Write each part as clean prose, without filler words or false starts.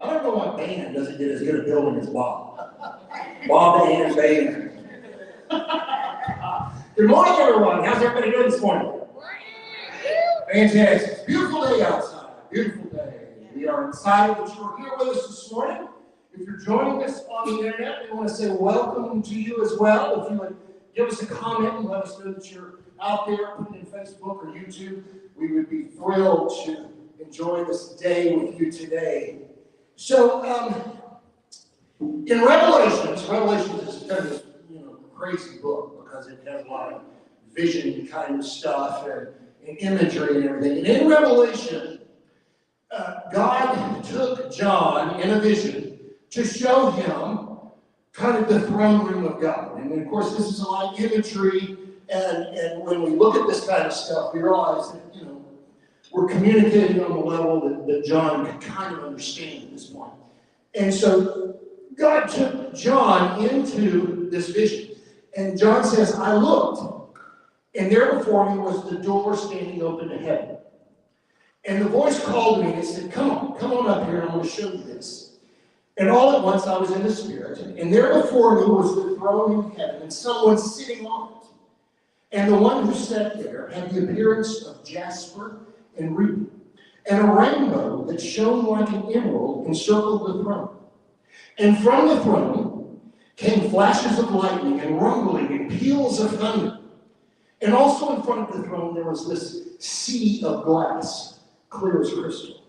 I don't know why band doesn't get as good a building as Bob. Bob and band. Good morning, everyone. How's everybody doing this morning? Fantastic. Beautiful day outside. Beautiful day. We are excited that you're here with us this morning. If you're joining us on the internet, we want to say welcome to you as well. If you would give us a comment and let us know that you're out there, put it in Facebook or YouTube, we would be thrilled to enjoy this day with you today. So, in Revelations is kind of this crazy book because it has a lot of vision kind of stuff and imagery and everything. And in Revelation, God took John in a vision to show him kind of the throne room of God. And of course, this is a lot of imagery, and when we look at this kind of stuff, we realize that, we're communicating on the level that John could kind of understand at this point. And so God took John into this vision. And John says, I looked, and there before me was the door standing open to heaven. And the voice called to me and said, come on up here, and I'm going to show you this. And all at once I was in the Spirit, and there before me was the throne in heaven, and someone sitting on it. And the one who sat there had the appearance of jasper and ruby, and a rainbow that shone like an emerald encircled the throne. And from the throne came flashes of lightning and rumbling and peals of thunder. And also in front of the throne there was this sea of glass, clear as crystal.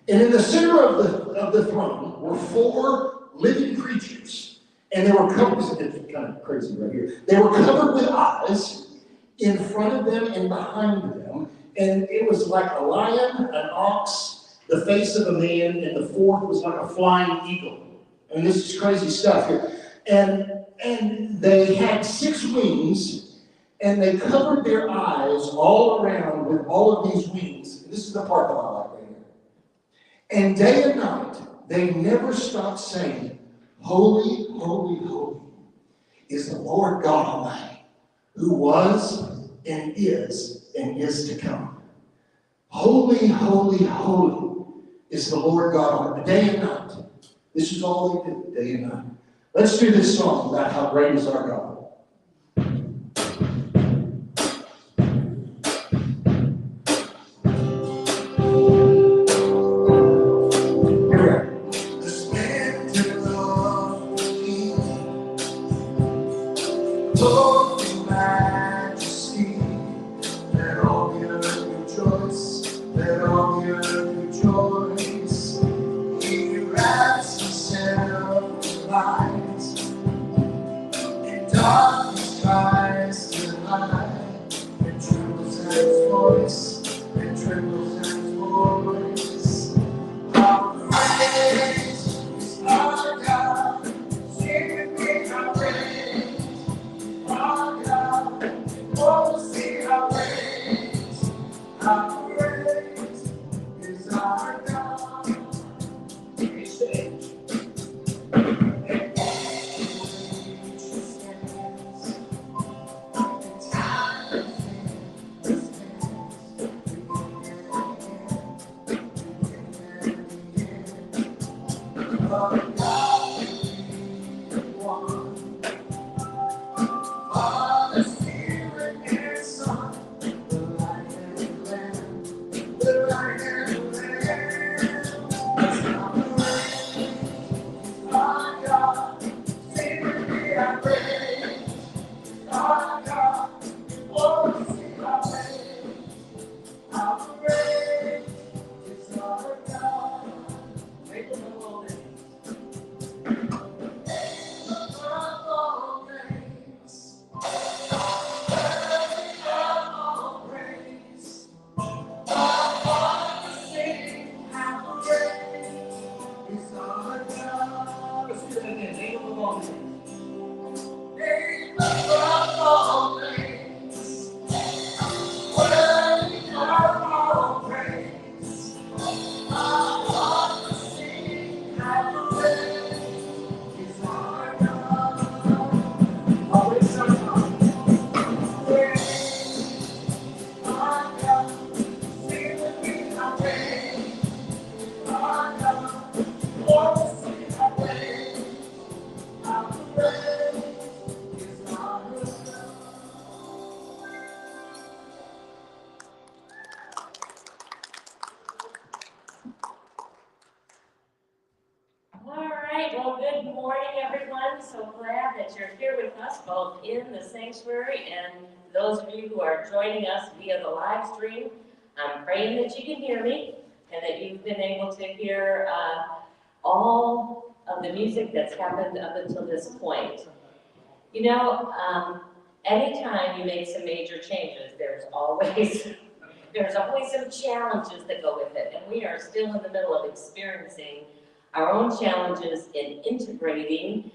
And in the center of the throne were 4 living creatures, and they were covered, it's kind of crazy right here, they were covered with eyes in front of them and behind them. And it was like a lion, an ox, the face of a man, and the 4th was like a flying eagle. And this is crazy stuff here. And they had 6 wings, and they covered their eyes all around with all of these wings. And this is the part that I like right here. And day and night, they never stopped saying, Holy, holy, holy is the Lord God Almighty, who was and is to come. Holy, holy, holy is the Lord God Almighty, day and night. This is all they did, day and night. Let's do this song about how great is our God. everyone. So glad that you're here with us, both in the sanctuary and those of you who are joining us via the live stream. I'm praying that you can hear me and that you've been able to hear all of the music that's happened up until this point. You know, anytime you make some major changes, there's always some challenges that go with it, and we are still in the middle of experiencing our own challenges in integrating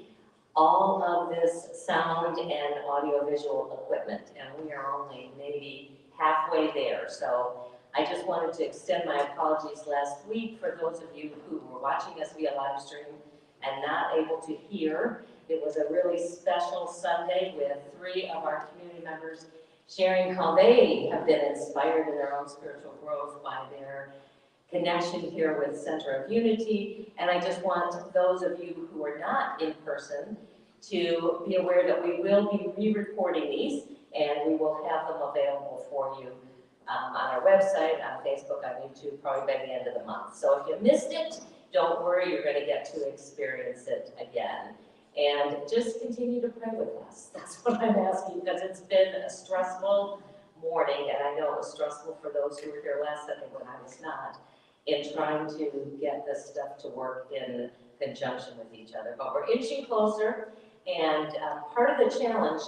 all of this sound and audiovisual equipment, and we are only maybe halfway there. So I just wanted to extend my apologies last week for those of you who were watching us via live stream and not able to hear. It was a really special Sunday with 3 of our community members sharing how they have been inspired in their own spiritual growth by their connection here with Center of Unity. And I just want those of you who are not in person to be aware that we will be re-recording these, and we will have them available for you on our website, on Facebook, on YouTube, probably by the end of the month. So if you missed it, don't worry, you're going to get to experience it again. And just continue to pray with us. That's what I'm asking, because it's been a stressful morning, and I know it was stressful for those who were here last Sunday when I was not, in trying to get this stuff to work in conjunction with each other. But we're inching closer, and part of the challenge,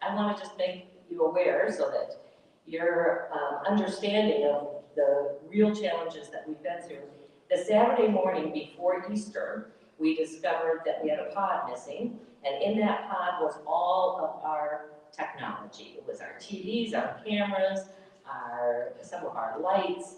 I want to just make you aware so that your understanding of the real challenges that we've been through. The Saturday morning before Easter, we discovered that we had a pod missing, and in that pod was all of our technology. It was our TVs, our cameras, some of our lights,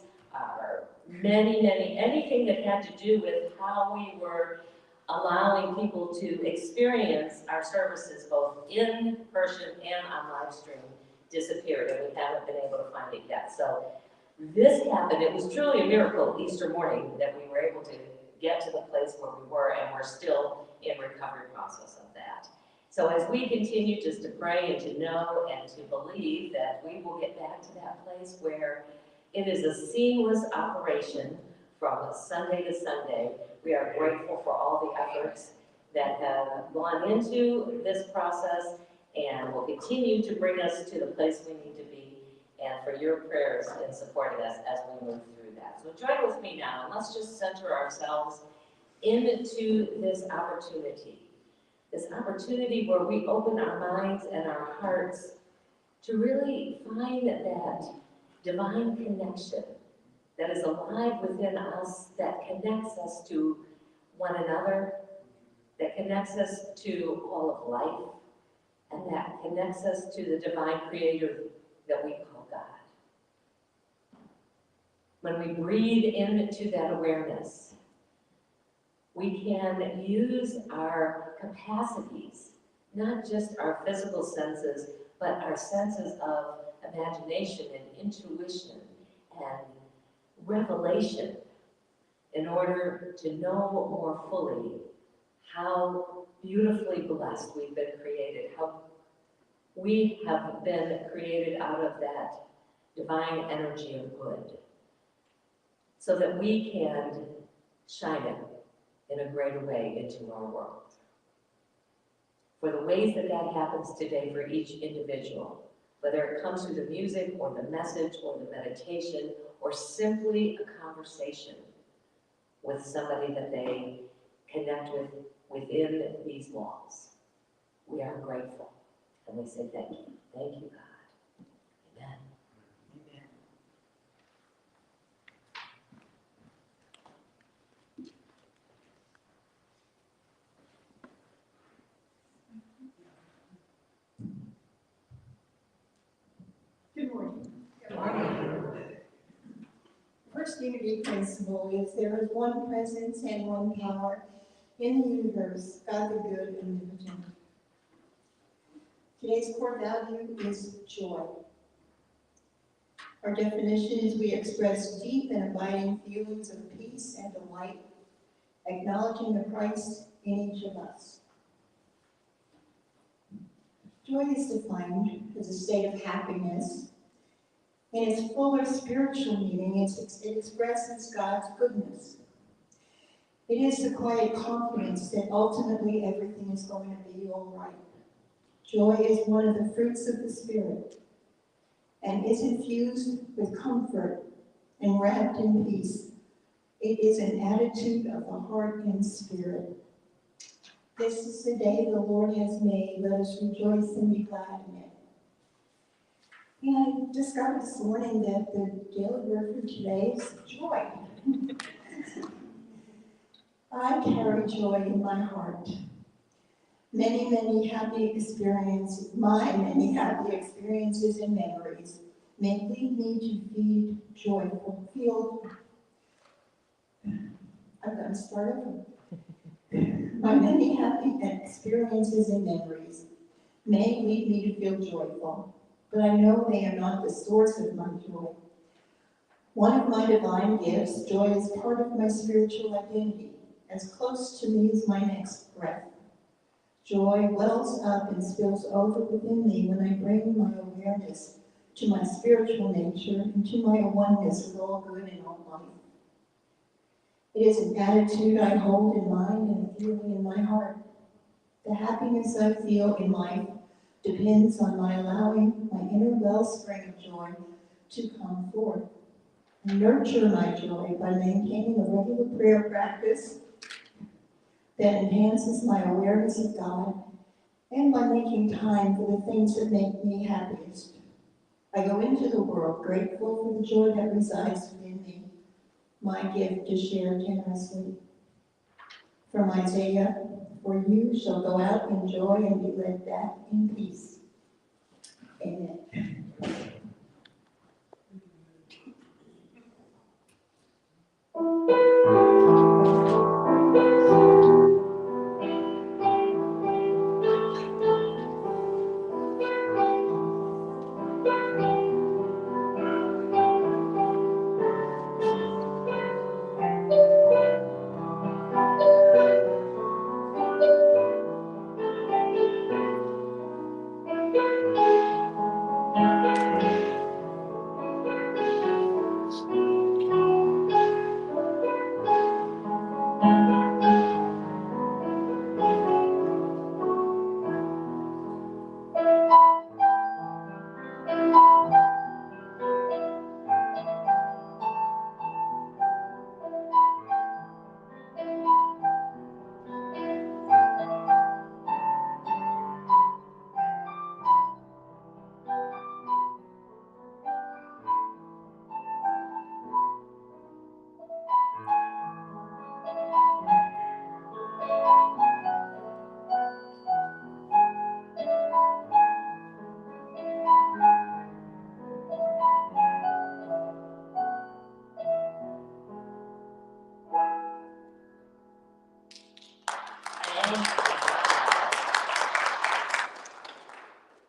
anything that had to do with how we were allowing people to experience our services both in person and on live stream disappeared, and we haven't been able to find it yet. So this happened. It was truly a miracle Easter morning that we were able to get to the place where we were, and we're still in recovery process of that. So as we continue just to pray and to know and to believe that we will get back to that place where it is a seamless operation from Sunday to Sunday. We are grateful for all the efforts that have gone into this process and will continue to bring us to the place we need to be, and for your prayers in supporting us as we move through that. So join with me now, and let's just center ourselves into this opportunity where we open our minds and our hearts to really find that divine connection that is alive within us, that connects us to one another, that connects us to all of life, and that connects us to the divine creator that we call God. When we breathe into that awareness, we can use our capacities, not just our physical senses, but our senses of imagination and intuition and revelation in order to know more fully how beautifully blessed we've been created, how we have been created out of that divine energy of good, so that we can shine it in a greater way into our world. For the ways that that happens today for each individual, whether it comes through the music or the message or the meditation or simply a conversation with somebody that they connect with within these walls, we are grateful and we say thank you. Thank you, God. Amen. Amen. Good morning. Good morning. First unity principle is there is one presence and one power in the universe, God the good and omnipotent. Today's core value is joy. Our definition is we express deep and abiding feelings of peace and delight, acknowledging the Christ in each of us. Joy is defined as a state of happiness. In its fuller spiritual meaning, it expresses God's goodness. It is the quiet confidence that ultimately everything is going to be all right. Joy is one of the fruits of the Spirit and is infused with comfort and wrapped in peace. It is an attitude of the heart and spirit. This is the day the Lord has made. Let us rejoice and be glad in it. And I discovered this morning that the daily word for today is joy. I carry joy in my heart. Many happy experiences, many happy experiences and memories may lead me to I'm going to start over. My many happy experiences and memories may lead me to feel joyful, but I know they are not the source of my joy. One of my divine gifts, joy, is part of my spiritual identity, as close to me as my next breath. Joy wells up and spills over within me when I bring my awareness to my spiritual nature and to my oneness with all good and all life. It is an attitude I hold in mind and a feeling in my heart. The happiness I feel in life depends on my allowing my inner wellspring of joy to come forth. I nurture my joy by maintaining a regular prayer practice that enhances my awareness of God and by making time for the things that make me happiest. I go into the world grateful for the joy that resides within me, my gift to share generously. From Isaiah, for you shall go out in joy and be led back in peace. Amen.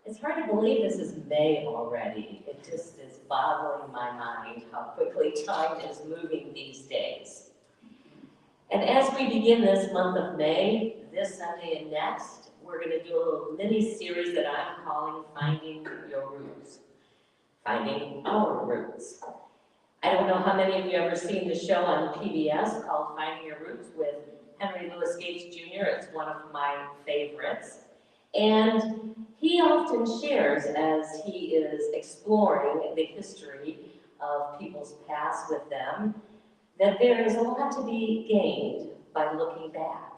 It's hard to believe this is May already. It just is boggling my mind how quickly time is moving these days. And as we begin this month of May, this Sunday and next, we're going to do a little mini-series that I'm calling Finding Your Roots. Finding Our Roots. I don't know how many of you have ever seen the show on PBS called Finding Your Roots with Henry Louis Gates Jr. It's one of my favorites. And he often shares, as he is exploring the history of people's past with them, that there is a lot to be gained by looking back.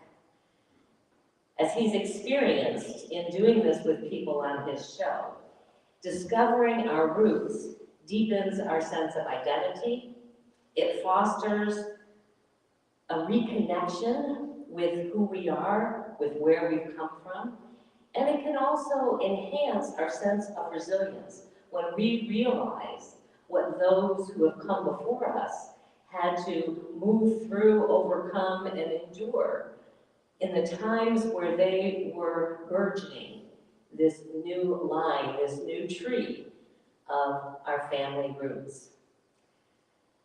As he's experienced in doing this with people on his show, discovering our roots deepens our sense of identity. It fosters a reconnection with who we are, with where we've come from. And it can also enhance our sense of resilience when we realize what those who have come before us had to move through, overcome, and endure in the times where they were burgeoning this new line, this new tree of our family roots.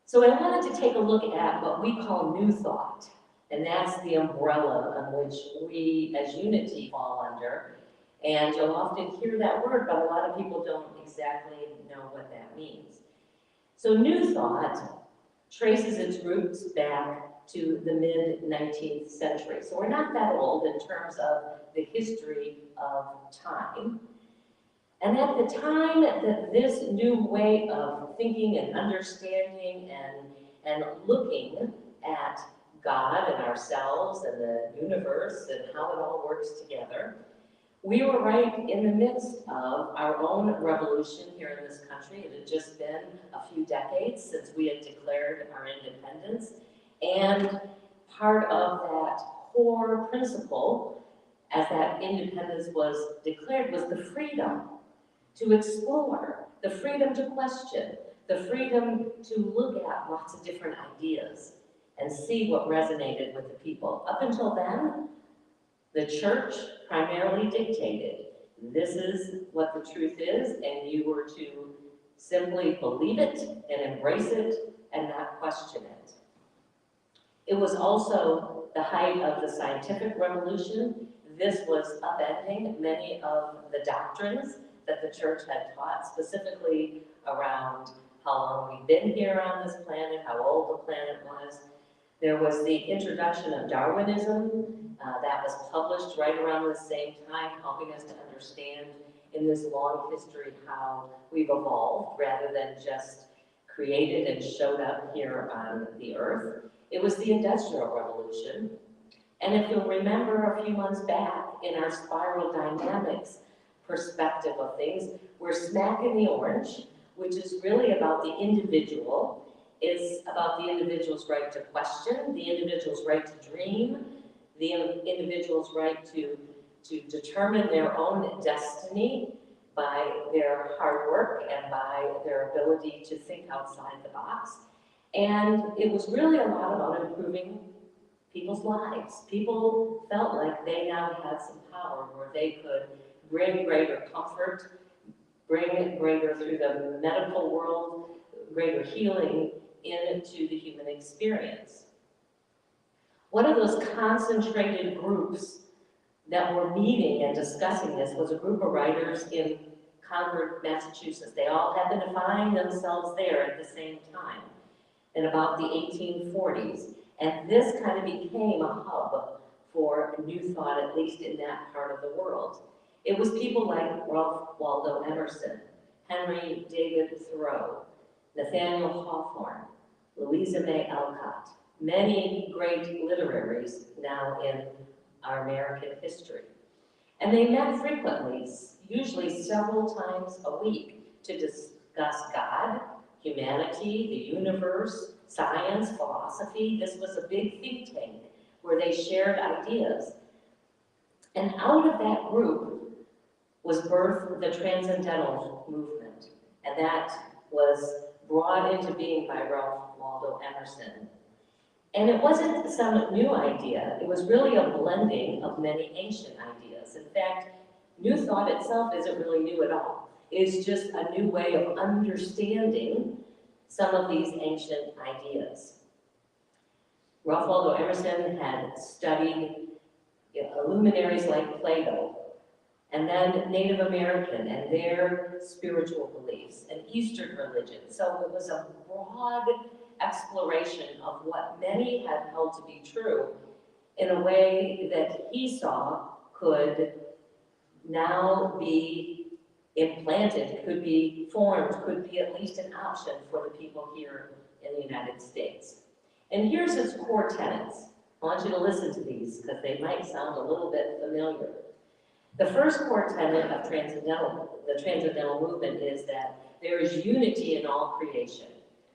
So I wanted to take a look at what we call New Thought, and that's the umbrella on which we as Unity fall under. And you'll often hear that word, but a lot of people don't exactly know what that means. So New Thought traces its roots back to the mid-19th century. So we're not that old in terms of the history of time. And at the time that this new way of thinking and understanding and looking at God and ourselves and the universe and how it all works together, we were right in the midst of our own revolution here in this country. It had just been a few decades since we had declared our independence. And part of that core principle, as that independence was declared, was the freedom to explore, the freedom to question, the freedom to look at lots of different ideas and see what resonated with the people. Up until then, the church primarily dictated, this is what the truth is, and you were to simply believe it and embrace it and not question it. It was also the height of the scientific revolution. This was upending many of the doctrines that the church had taught, specifically around how long we've been here on this planet, how old the planet was. There was the introduction of Darwinism that was published right around the same time, helping us to understand in this long history how we've evolved rather than just created and showed up here on the earth. It was the Industrial Revolution. And if you'll remember a few months back in our spiral dynamics perspective of things, we're smack in the orange, which is really about the individual. It's about the individual's right to question, the individual's right to dream, the individual's right to determine their own destiny by their hard work and by their ability to think outside the box. And it was really a lot about improving people's lives. People felt like they now had some power where they could bring greater comfort, bring greater through the medical world, greater healing into the human experience. One of those concentrated groups that were meeting and discussing this was a group of writers in Concord, Massachusetts. They all happened to find themselves there at the same time in about the 1840s. And this kind of became a hub for new thought, at least in that part of the world. It was people like Ralph Waldo Emerson, Henry David Thoreau, Nathaniel Hawthorne, Louisa May Alcott, many great literaries now in our American history. And they met frequently, usually several times a week, to discuss God, humanity, the universe, science, philosophy. This was a big think tank where they shared ideas. And out of that group was birthed the Transcendental Movement. And that was brought into being by Ralph Waldo Emerson. And it wasn't some new idea. It was really a blending of many ancient ideas. In fact, New Thought itself isn't really new at all. It's just a new way of understanding some of these ancient ideas. Ralph Waldo Emerson had studied luminaries like Plato, and then Native American and their spiritual beliefs, and Eastern religion. So it was a broad exploration of what many had held to be true in a way that he saw could now be implanted, could be formed, could be at least an option for the people here in the United States. And here's his core tenets. I want you to listen to these because they might sound a little bit familiar. The first core tenet of the Transcendental Movement is that there is unity in all creation.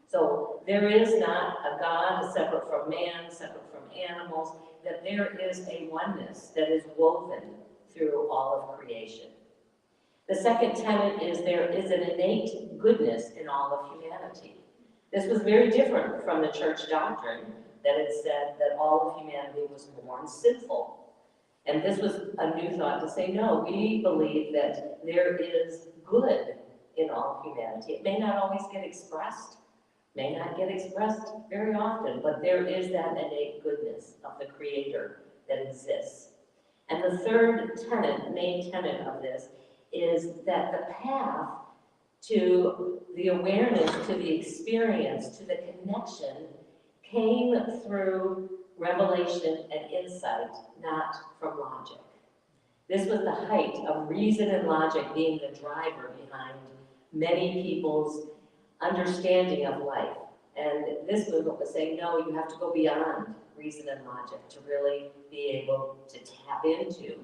So there is not a God separate from man, separate from animals, that there is a oneness that is woven through all of creation. The second tenet is there is an innate goodness in all of humanity. This was very different from the church doctrine that it said that all of humanity was born sinful. And this was a new thought to say, no, we believe that there is good in all humanity. It may not always get expressed, may not get expressed very often, but there is that innate goodness of the Creator that exists. And the third tenet, main tenet of this, is that the path to the awareness, to the experience, to the connection came through revelation and insight, not from logic. This was the height of reason and logic being the driver behind many people's understanding of life. And this movement was saying, no, you have to go beyond reason and logic to really be able to tap into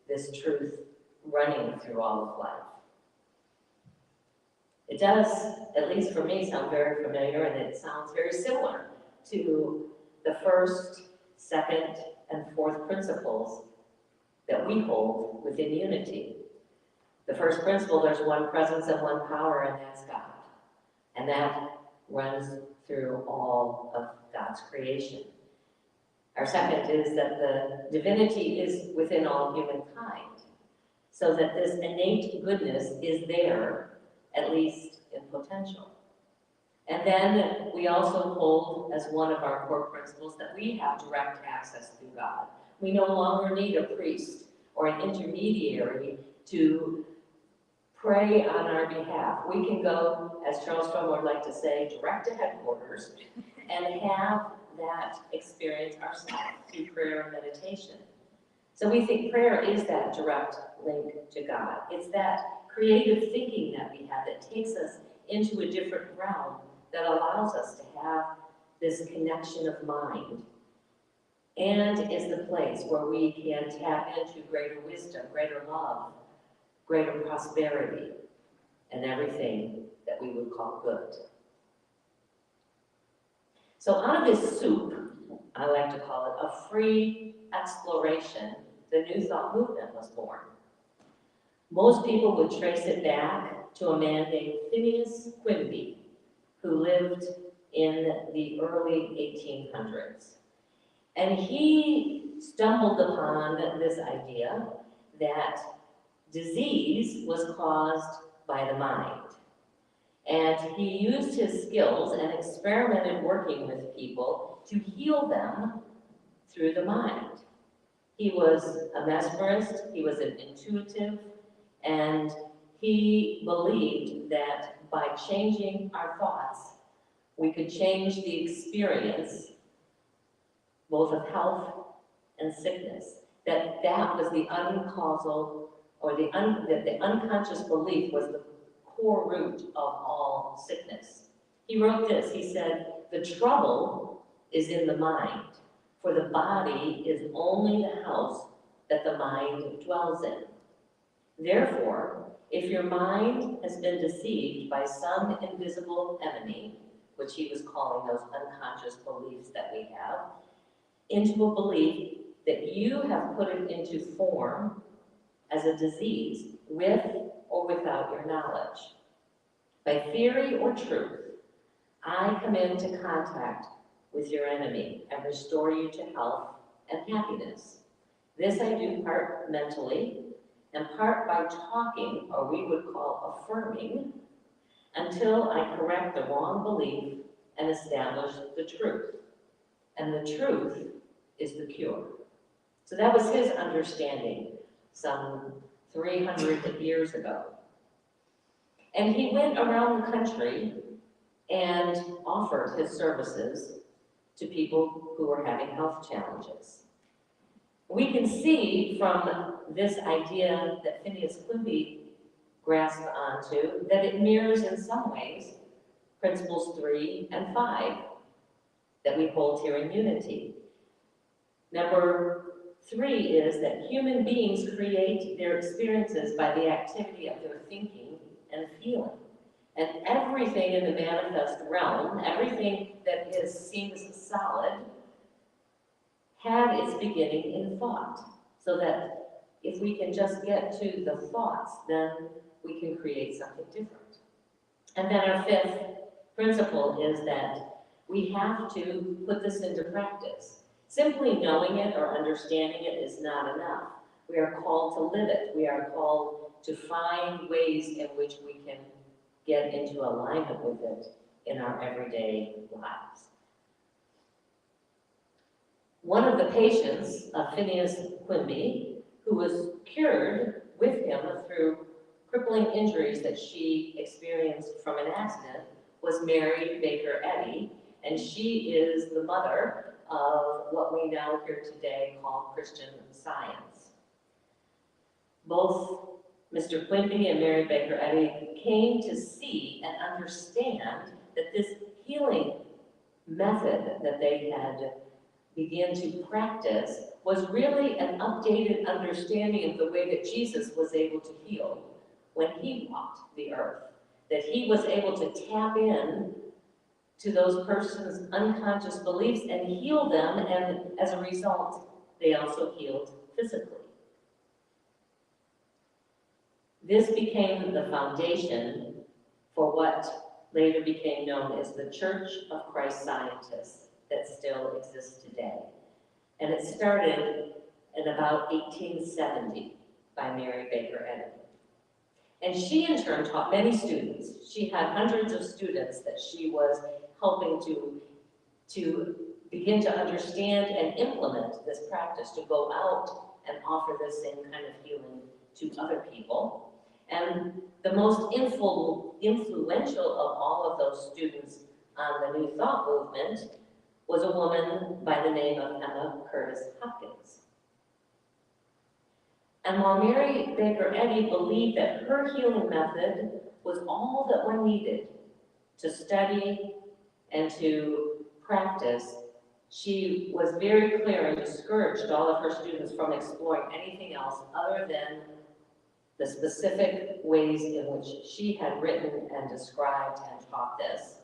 this truth running through all of life. It does, at least for me, sound very familiar, and it sounds very similar to the first, second, and fourth principles that we hold within unity. The first principle, there's one presence and one power, and that's God. And that runs through all of God's creation. Our second is that the divinity is within all humankind, so that this innate goodness is there, at least in potential. And then we also hold as one of our core principles that we have direct access through God. We no longer need a priest or an intermediary to pray on our behalf. We can go, as Charles Strom would like to say, direct to headquarters and have that experience ourselves through prayer and meditation. So we think prayer is that direct link to God. It's that creative thinking that we have that takes us into a different realm that allows us to have this connection of mind, and is the place where we can tap into greater wisdom, greater love, greater prosperity, and everything that we would call good. So out of this soup, I like to call it a free exploration, the New Thought movement was born. Most people would trace it back to a man named Phineas Quimby, who lived in the early 1800s. And he stumbled upon this idea that disease was caused by the mind. And he used his skills and experimented working with people to heal them through the mind. He was a mesmerist, he was an intuitive, and he believed that by changing our thoughts, we could change the experience both of health and sickness. That was the uncausal, or that the unconscious belief was the core root of all sickness. He wrote this, he said, "The trouble is in the mind, for the body is only the house that the mind dwells in. Therefore, if your mind has been deceived by some invisible enemy," which he was calling those unconscious beliefs that we have, into a belief that you have put it into form as a disease with or without your knowledge. By theory or truth, I come into contact with your enemy and restore you to health and happiness. This I do part mentally and part by talking, or we would call affirming, until I correct the wrong belief and establish the truth. And the truth is the cure. So that was his understanding some 300 years ago. And he went around the country and offered his services to people who were having health challenges. We can see from this idea that Phineas Quimby grasped onto that it mirrors in some ways principles 3 and 5 that we hold here in unity. Number 3 is that human beings create their experiences by the activity of their thinking and feeling. And everything in the manifest realm, everything that seems solid, had its beginning in thought. So that if we can just get to the thoughts, then we can create something different. And then our 5th principle is that we have to put this into practice. Simply knowing it or understanding it is not enough. We are called to live it. We are called to find ways in which we can get into alignment with it in our everyday lives. One of the patients of Phineas Quimby, who was cured with him through crippling injuries that she experienced from an accident, was Mary Baker Eddy, and she is the mother of what we now here today call Christian Science. Both Mr. Quimby and Mary Baker Eddy came to see and understand that this healing method that they had began to practice was really an updated understanding of the way that Jesus was able to heal when he walked the earth. That he was able to tap in to those persons' unconscious beliefs and heal them, and as a result, they also healed physically. This became the foundation for what later became known as the Church of Christ Scientists that still exists today. And it started in about 1870 by Mary Baker Eddy. And she in turn taught many students. She had hundreds of students that she was helping to begin to understand and implement this practice, to go out and offer this same kind of healing to other people. And the most influential of all of those students on the New Thought movement was a woman by the name of Emma Curtis Hopkins. And while Mary Baker Eddy believed that her healing method was all that one needed to study and to practice, she was very clear and discouraged all of her students from exploring anything else other than the specific ways in which she had written and described and taught this.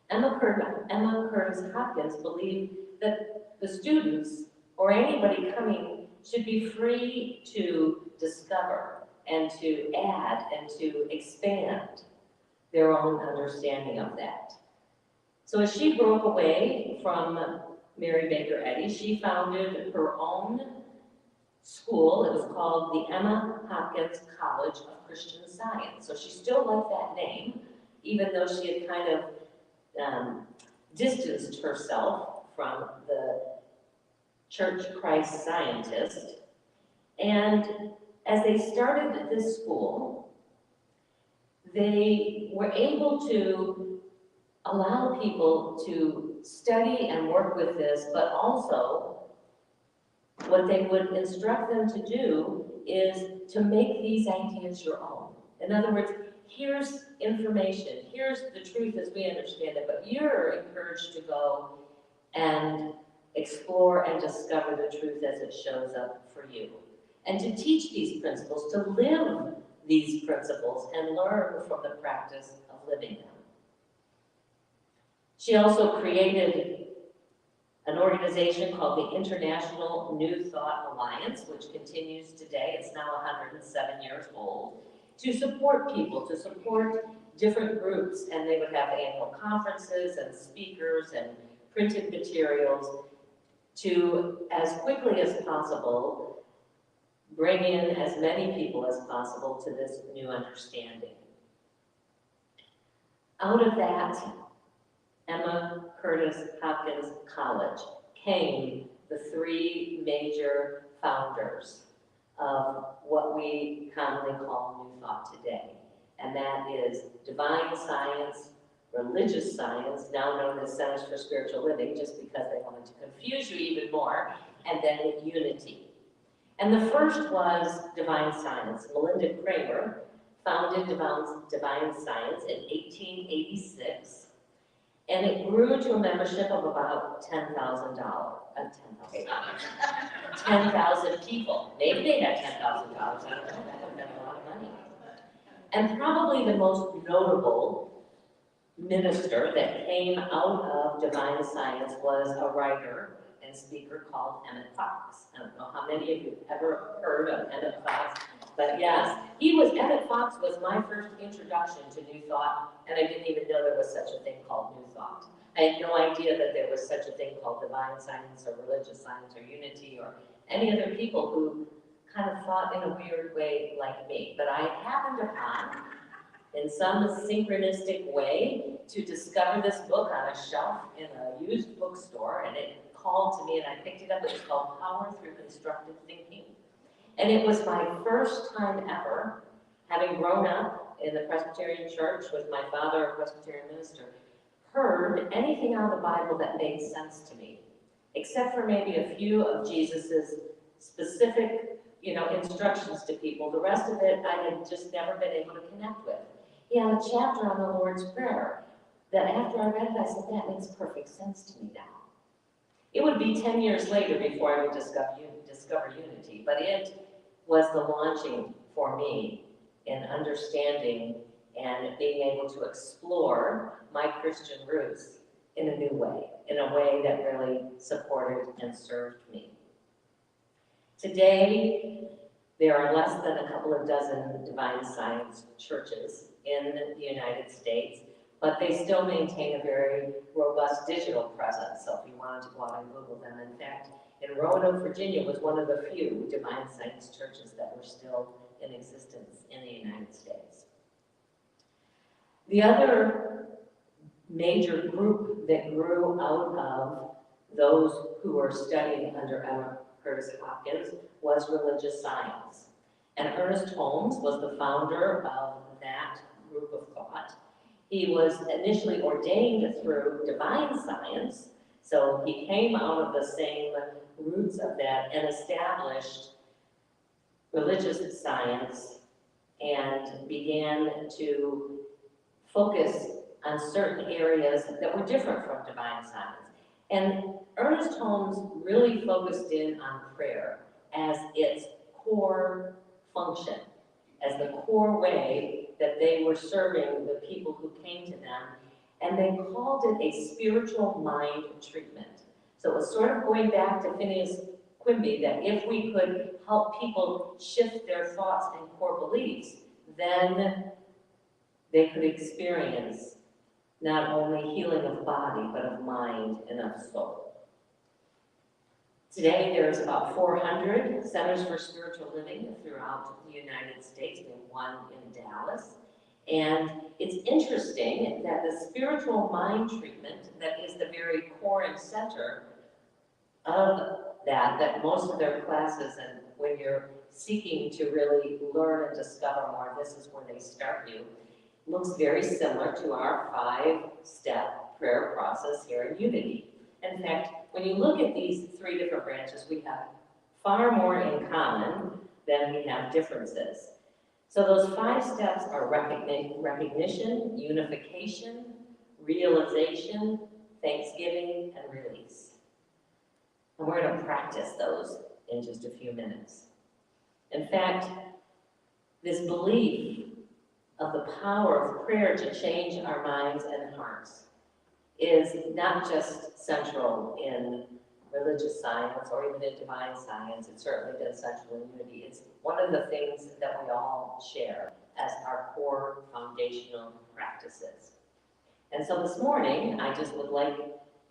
Emma Curtis Hopkins believed that the students, or anybody coming, should be free to discover and to add and to expand their own understanding of that. So as she broke away from Mary Baker Eddy, she founded her own school. It was called the Emma Hopkins College of Christian Science. So she still liked that name, even though she had kind of distanced herself from the Church Christ Scientist. And as they started this school, they were able to allow people to study and work with this, but also what they would instruct them to do is to make these ideas your own. In other words, here's information, here's the truth as we understand it, but you're encouraged to go and explore and discover the truth as it shows up for you. And to teach these principles, to live these principles and learn from the practice of living them. She also created an organization called the International New Thought Alliance, which continues today. It's now 107 years old, to support people, to support different groups. And they would have annual conferences and speakers and printed materials to, as quickly as possible, bring in as many people as possible to this new understanding. Out of that, Emma Curtis Hopkins College came the three major founders of what we commonly call New Thought today. And that is divine science, religious science, now known as Centers for Spiritual Living, just because they wanted to confuse you even more, and then unity. And the first was divine science. Melinda Kramer founded divine science in 1886. And it grew to a membership of about 10,000 people. Maybe they had $10,000, I don't know, that would have been a lot of money. And probably the most notable minister that came out of divine science was a writer and speaker called Emmett Fox. I don't know how many of you have ever heard of Emmett Fox, but yes, Emmett Fox was my first introduction to New Thought, and I didn't even know there was such a thing called New Thought. I had no idea that there was such a thing called divine science or religious science or unity or any other people who kind of thought in a weird way like me. But I happened upon, in some synchronistic way, to discover this book on a shelf in a used bookstore, and it called to me and I picked it up. It was called Power Through Constructive Thinking. And it was my first time ever, having grown up in the Presbyterian church with my father, a Presbyterian minister, heard anything out of the Bible that made sense to me, except for maybe a few of Jesus's specific, instructions to people. The rest of it I had just never been able to connect with. He had a chapter on the Lord's Prayer that after I read it, I said, that makes perfect sense to me now. It would be 10 years later before I would discover unity, but it was the launching for me in understanding and being able to explore my Christian roots in a new way, in a way that really supported and served me. Today, there are less than a couple of dozen divine science churches in the United States, but they still maintain a very robust digital presence. So if you wanted to go out and Google them, in fact, in Roanoke, Virginia was one of the few divine science churches that were still in existence in the United States. The other major group that grew out of those who were studying under Emma Curtis Hopkins was religious science. And Ernest Holmes was the founder of that group of thought. He was initially ordained through divine science, so he came out of the same roots of that and established religious science and began to focus on certain areas that were different from divine science. And Ernest Holmes really focused in on prayer as its core function, as the core way that they were serving the people who came to them. And they called it a spiritual mind treatment. So it was sort of going back to Phineas Quimby, that if we could help people shift their thoughts and core beliefs, then they could experience not only healing of body, but of mind and of soul. Today, there's about 400 centers for spiritual living throughout the United States. We have one in Dallas. And it's interesting that the spiritual mind treatment that is the very core and center of that most of their classes, and when you're seeking to really learn and discover more, this is where they start you, looks very similar to our 5-step prayer process here in Unity. In fact, when you look at these 3 different branches, we have far more in common than we have differences. So those 5 steps are recognition, unification, realization, thanksgiving, and release. And we're going to practice those in just a few minutes. In fact, this belief of the power of prayer to change our minds and hearts is not just central in religious science or even in divine science. It's certainly been central in Unity. It's one of the things that we all share as our core foundational practices. And so this morning, I just would like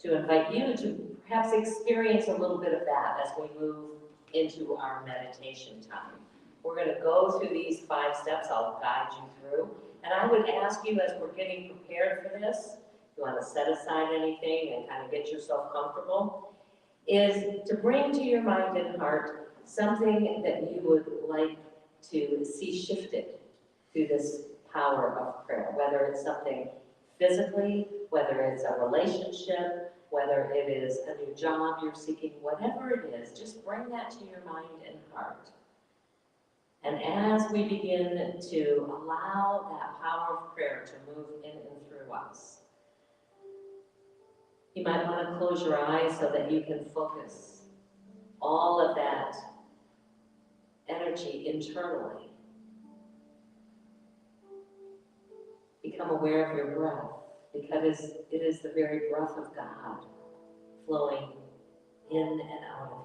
to invite you to perhaps experience a little bit of that as we move into our meditation time. We're going to go through these 5 steps. I'll guide you through. And I would ask you, as we're getting prepared for this, if you want to set aside anything and kind of get yourself comfortable, is to bring to your mind and heart something that you would like to see shifted through this power of prayer, whether it's something physically, whether it's a relationship, whether it is a new job you're seeking, whatever it is, just bring that to your mind and heart. And as we begin to allow that power of prayer to move in and through us, you might want to close your eyes so that you can focus all of that energy internally. Become aware of your breath, because it is the very breath of God flowing in and out of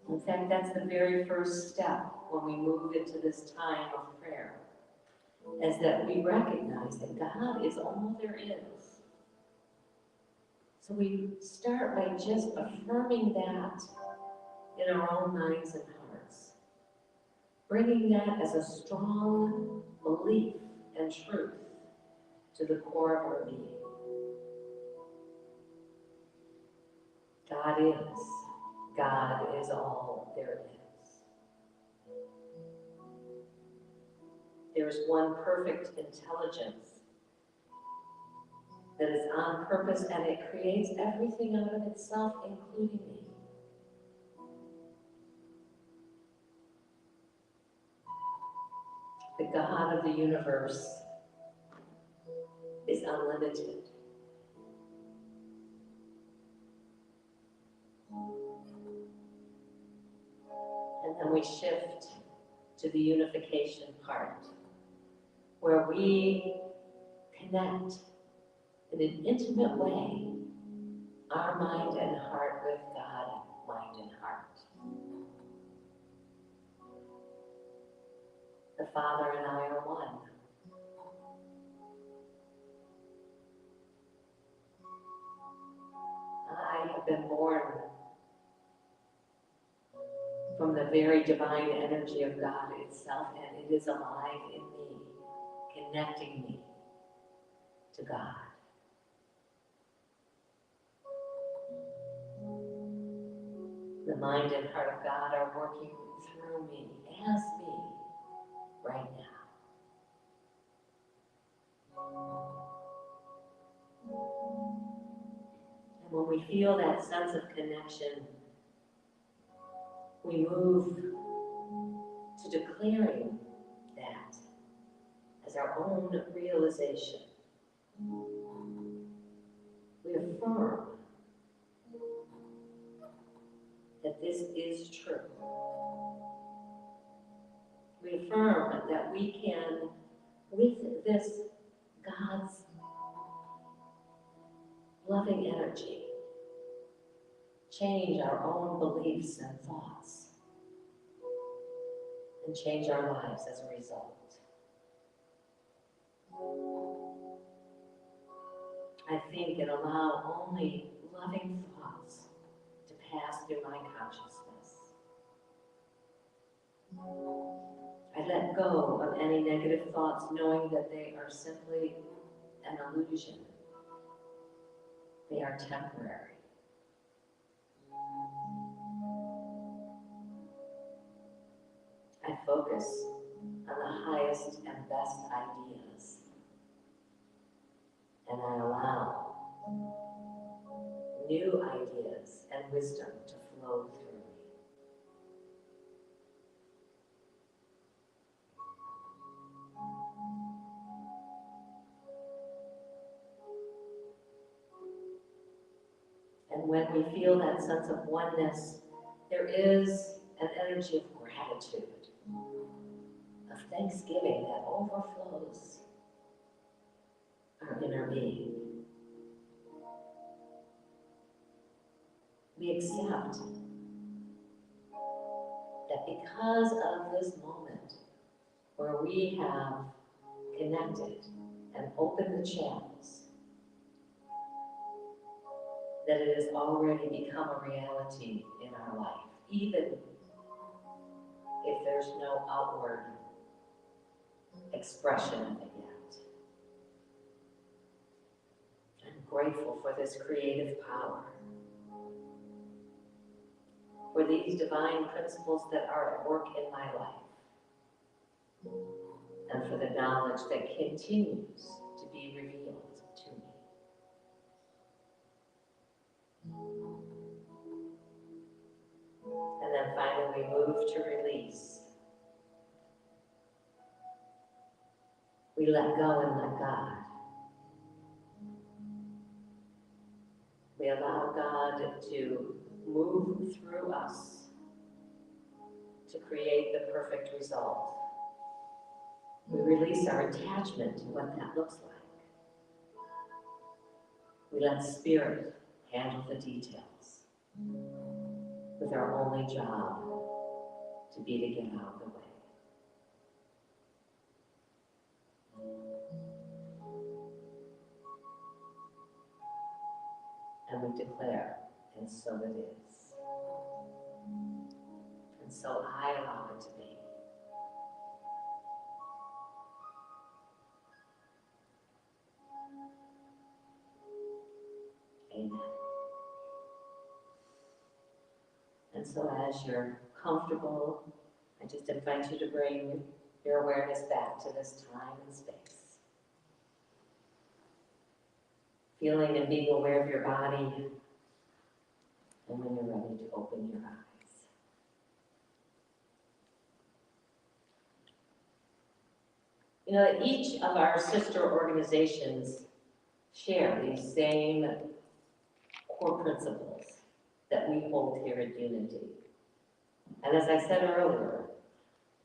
you. In fact, that's the very first step when we move into this time of prayer, is that we recognize that God is all there is. So we start by just affirming that in our own minds and hearts, bringing that as a strong belief and truth to the core of our being. God is all there is. There is one perfect intelligence that is on purpose, and it creates everything out of itself, including me. The God of the universe is unlimited. And then we shift to the unification part, where we connect in an intimate way our mind and heart with God, mind and heart. The Father and I are one. I have been born from the very divine energy of God itself, and it is alive in me, connecting me to God. The mind and heart of God are working through me, as me, right now. And when we feel that sense of connection, we move to declaring that as our own realization. We affirm that this is true. We affirm that we can, with this God's loving energy, change our own beliefs and thoughts, and change our lives as a result. I think and allow only loving thoughts to pass through my consciousness. I let go of any negative thoughts, knowing that they are simply an illusion. They are temporary. I focus on the highest and best ideas, and I allow new ideas and wisdom to flow through me. And when we feel that sense of oneness, there is an energy of gratitude, of thanksgiving that overflows our inner being. We accept that because of this moment where we have connected and opened the channels, that it has already become a reality in our life, even if there's no outward expression of it yet. I'm grateful for this creative power, for these divine principles that are at work in my life, and for the knowledge that continues to be revealed to me. And then finally we move to release. We let go and let God. We allow God to move through us to create the perfect result. We release our attachment to what that looks like. We let Spirit handle the details, with our only job to be to get out of the way. And we declare, and so it is. And so I allow it to be. Amen. And so as you're comfortable, I just invite you to bring your awareness back to this time and space. feeling and being aware of your body, and when you're ready to open your eyes. You know, that each of our sister organizations share these same core principles that we hold here at Unity. And as I said earlier,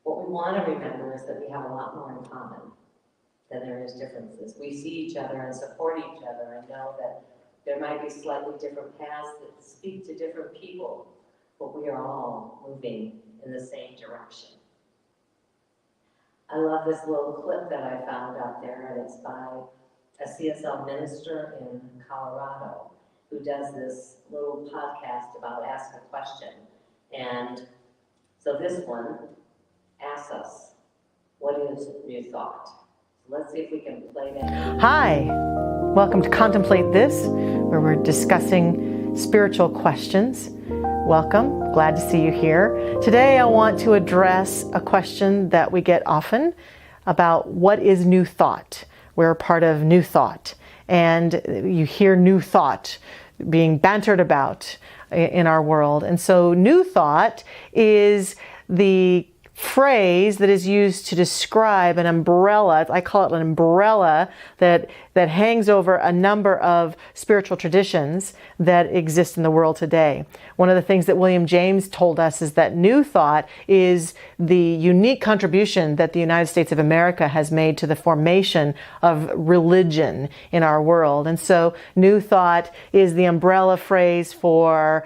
what we want to remember is that we have a lot more in common than there is differences. We see each other and support each other and know that there might be slightly different paths that speak to different people, but we are all moving in the same direction. I love this little clip that I found out there, and it's by a CSL minister in Colorado who does this little podcast about Ask a Question. And so this one asks us, what is new thought? So let's see if we can play that. Hi, welcome to Contemplate This, where we're discussing spiritual questions. Welcome, glad to see you here. Today I want to address a question that we get often about what is new thought. We're a part of New Thought, and you hear new thought being bantered about in our world. And so new thought is the phrase that is used to describe an umbrella. I call it an umbrella that hangs over a number of spiritual traditions that exist in the world today. One of the things that William James told us is that new thought is the unique contribution that the United States of America has made to the formation of religion in our world. And so new thought is the umbrella phrase for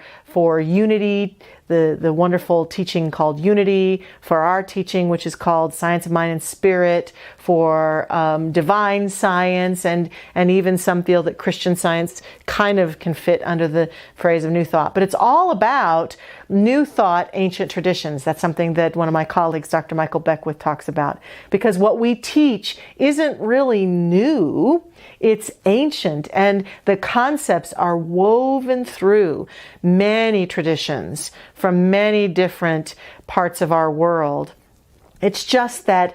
unity, the wonderful teaching called Unity, for our teaching, which is called Science of Mind and Spirit, for divine science, and even some feel that Christian Science kind of can fit under the phrase of New Thought. But it's all about New Thought, ancient traditions. That's something that one of my colleagues, Dr. Michael Beckwith, talks about. Because what we teach isn't really new, it's ancient, and the concepts are woven through many traditions from many different parts of our world. It's just that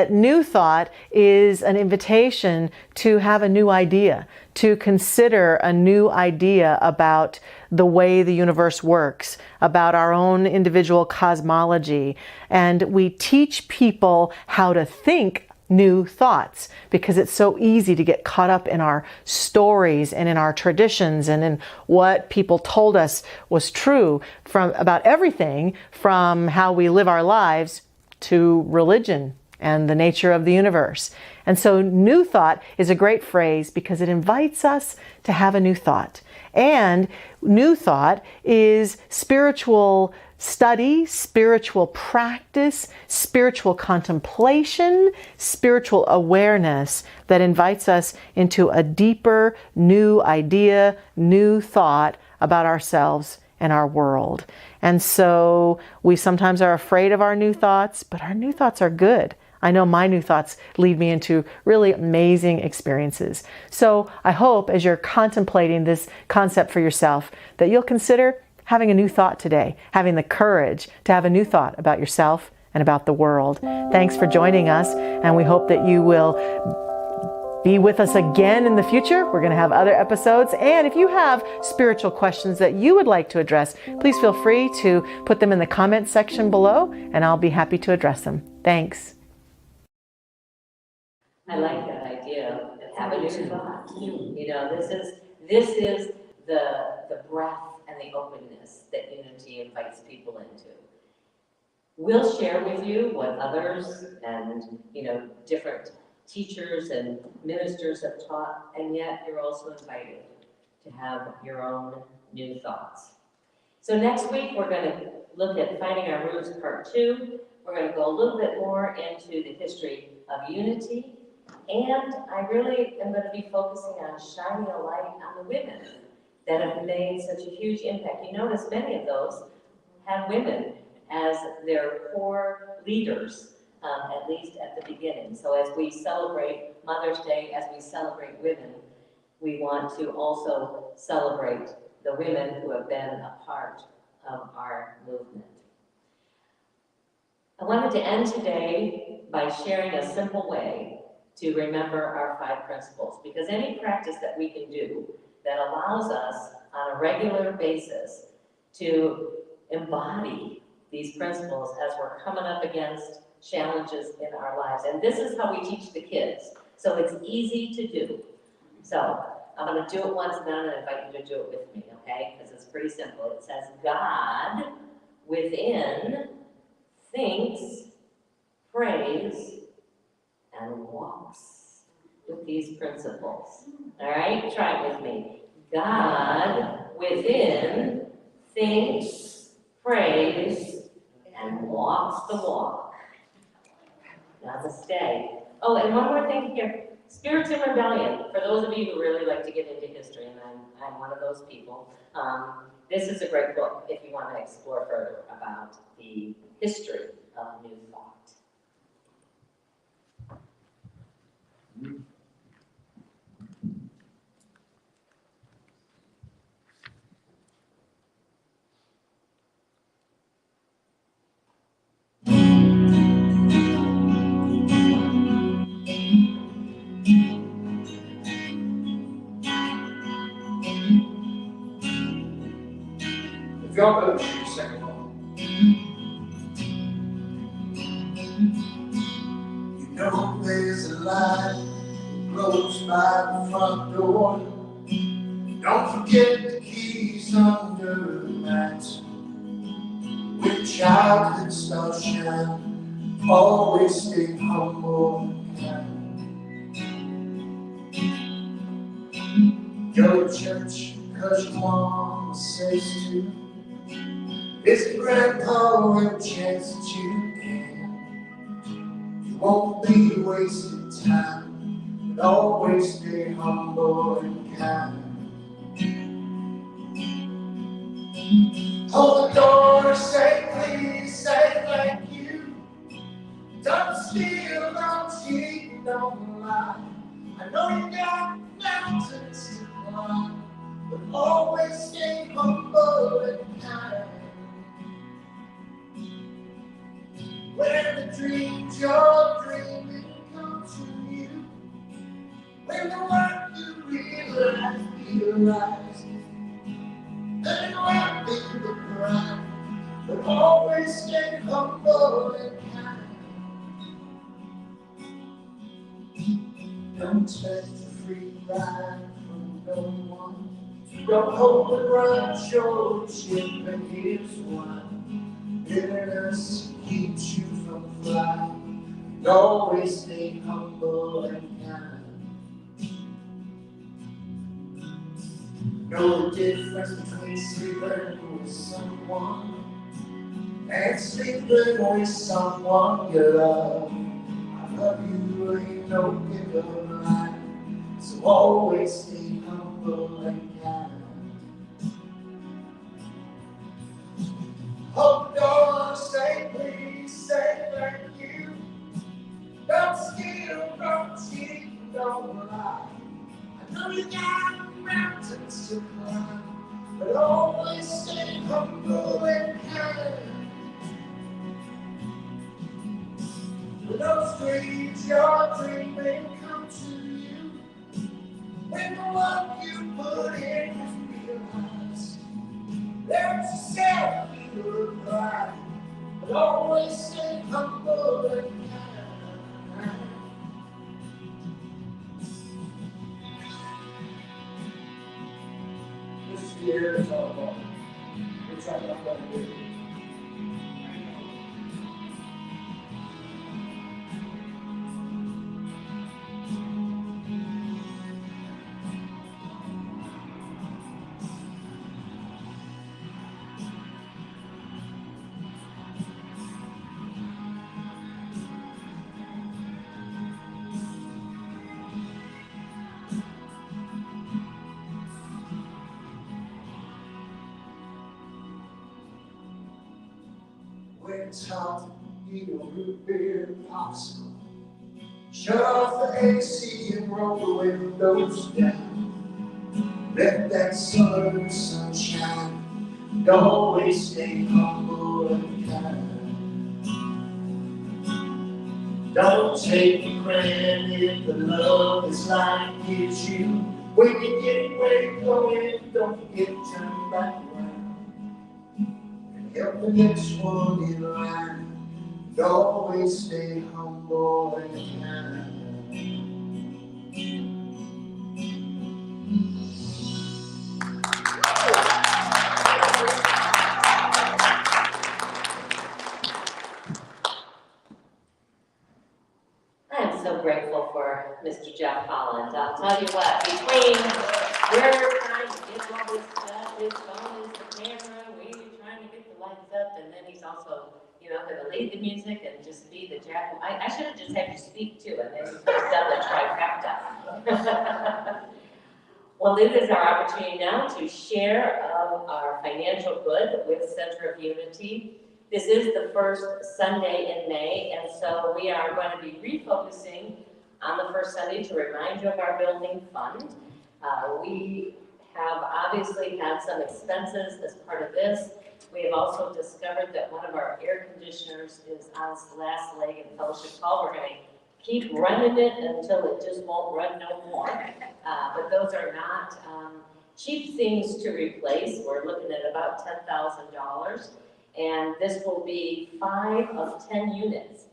new thought is an invitation to have a new idea, to consider a new idea about the way the universe works, about our own individual cosmology. And we teach people how to think new thoughts, because it's so easy to get caught up in our stories and in our traditions and in what people told us was true about everything from how we live our lives to religion and the nature of the universe. And so new thought is a great phrase because it invites us to have a new thought. And new thought is spiritual study, spiritual practice, spiritual contemplation, spiritual awareness that invites us into a deeper, new idea, new thought about ourselves and our world. And so we sometimes are afraid of our new thoughts, but our new thoughts are good. I know my new thoughts lead me into really amazing experiences. So I hope as you're contemplating this concept for yourself that you'll consider having a new thought today, having the courage to have a new thought about yourself and about the world. Thanks for joining us, and we hope that you will be with us again in the future. We're going to have other episodes, and if you have spiritual questions that you would like to address, please feel free to put them in the comment section below, and I'll be happy to address them. Thanks. I like that idea of have a new thought. You know, this is the breath and the openness that Unity invites people into. We'll share with you what others and, different teachers and ministers have taught, and yet you're also invited to have your own new thoughts. So next week, we're going to look at Finding Our Roots Part 2. We're going to go a little bit more into the history of Unity, and I really am going to be focusing on shining a light on the women that have made such a huge impact. You notice many of those have women as their core leaders, at least at the beginning. So as we celebrate Mother's Day, as we celebrate women, we want to also celebrate the women who have been a part of our movement. I wanted to end today by sharing a simple way to remember our 5 principles, because any practice that we can do that allows us on a regular basis to embody these principles as we're coming up against challenges in our lives. And this is how we teach the kids. So it's easy to do. So I'm going to do it once and then I'm going to invite you to do it with me, okay? Because it's pretty simple. It says, God within thinks, prays, and walks with these principles. All right? Try it with me. God within thinks, prays, and walks the walk. Namaste. Oh, and one more thing here. Spirits in Rebellion. For those of you who really like to get into history, and I'm one of those people, this is a great book if you want to explore further about the history of New Thought. If y'all go to the second one. You know there's a light that glows by the front door. Don't forget the keys under the mat. When childhood stars shine, always stay humble and kind. Go to church because your mama says to. Visit grandpa when a chance that you can. You won't be wasting time, but always stay humble and kind. Hold the door, say please, say thank you. Don't steal, don't cheat, don't lie. I know you got mountains to climb, but always stay humble and kind. When the dreams you're dreaming come true, when the work you realize, and you have been the pride, but always stay humble and kind. Don't expect a free ride from no one. Don't hold the right shoulder ship, and here's one. Bitterness keeps you from flying. And always stay humble and kind. Know the difference between sleeping with someone and sleeping with someone you love. I love you, ain't no give up line. So always stay humble and kind. Hold on, say please, say thank you. Don't steal, don't cheat, don't lie. I know you got mountains to climb, but always stay humble and kind. When those dreams you're dreaming come to you, when the work you put in is realized, there's yourself you reply, but always stay humble and kind. This year is all about. It's all about what we do. When it's hot, eat a root beer and popsicle. Shut off the AC and roll the windows down. Let that southern sun shine, and always stay humble and kind. Don't take for granted the love this life gives you. When you get where you're going, don't forget to turn back around and help the next one in line. And always stay humble and kind. I am so grateful for Mr. Jeff Holland. I'll tell you what, between we're trying to get all this stuff, his phone is the camera, we're trying to get the lights up, and then he's also, going to lead the music and just be the Jack. I should have just had you speak too, and then you could have done the trifecta. Well, this is our opportunity now to share our financial good with Center of Unity. This is the first Sunday in May, and so we are going to be refocusing on the first Sunday to remind you of our building fund. We have obviously had some expenses as part of this. We have also discovered that one of our air conditioners is on its last leg in Fellowship Hall. We're going to keep running it until it just won't run no more. But those are not cheap things to replace. We're looking at about $10,000. And this will be 5 of 10 units.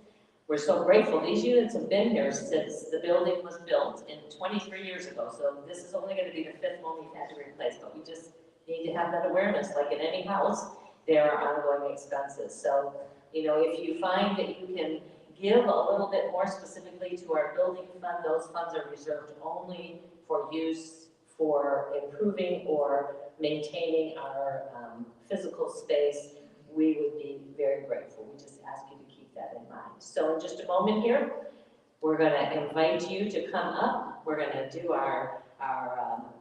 We're so grateful. These units have been here since the building was built in 23 years ago. So this is only going to be the 5th one we've had to replace, but we just need to have that awareness. Like in any house, there are ongoing expenses. So, if you find that you can give a little bit more specifically to our building fund, those funds are reserved only for use for improving or maintaining our physical space. We would be very grateful. We just ask you to keep that in mind. So in just a moment here, we're going to invite you to come up. We're going to do our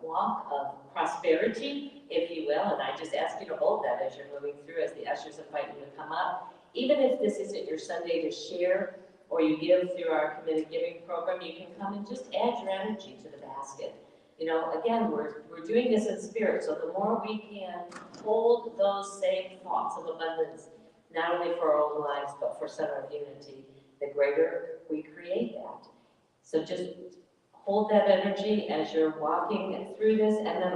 walk of prosperity, if you will, and I just ask you to hold that as you're moving through, as the ushers invite you to come up. Even if this isn't your Sunday to share, or you give through our committed giving program, you can come and just add your energy to the basket. Again, we're doing this in spirit, so the more we can hold those same thoughts of abundance, not only for our own lives, but for Center of Unity, the greater we create that. So just hold that energy as you're walking through this, and then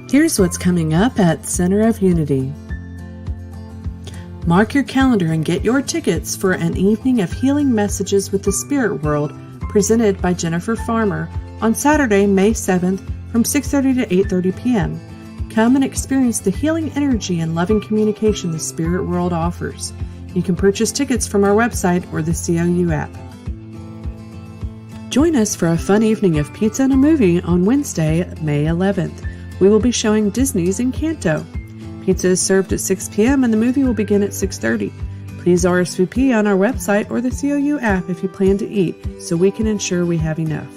Here's what's coming up at Center of Unity. Mark your calendar and get your tickets for an evening of healing messages with the spirit world presented by Jennifer Farmer on Saturday, May 7th from 6:30 to 8:30 p.m. Come and experience the healing energy and loving communication the spirit world offers. You can purchase tickets from our website or the COU app. Join us for a fun evening of pizza and a movie on Wednesday, May 11th. We will be showing Disney's Encanto. Pizza is served at 6 p.m. and the movie will begin at 6:30. Please RSVP on our website or the COU app if you plan to eat, so we can ensure we have enough.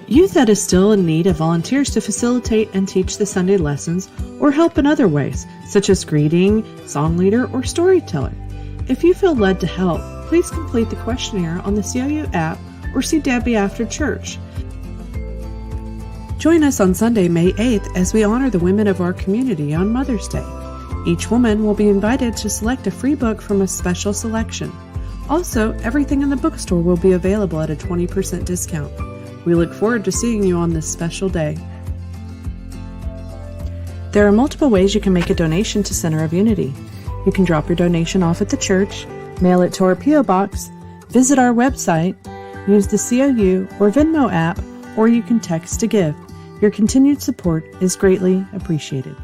Youth that is still in need of volunteers to facilitate and teach the Sunday lessons or help in other ways, such as greeting, song leader, or storyteller. If you feel led to help, please complete the questionnaire on the COU app or see Debbie after church. Join us on Sunday, May 8th as we honor the women of our community on Mother's Day. Each woman will be invited to select a free book from a special selection. Also, everything in the bookstore will be available at a 20% discount. We look forward to seeing you on this special day. There are multiple ways you can make a donation to Center of Unity. You can drop your donation off at the church, mail it to our P.O. Box, visit our website, use the COU or Venmo app, or you can text to give. Your continued support is greatly appreciated.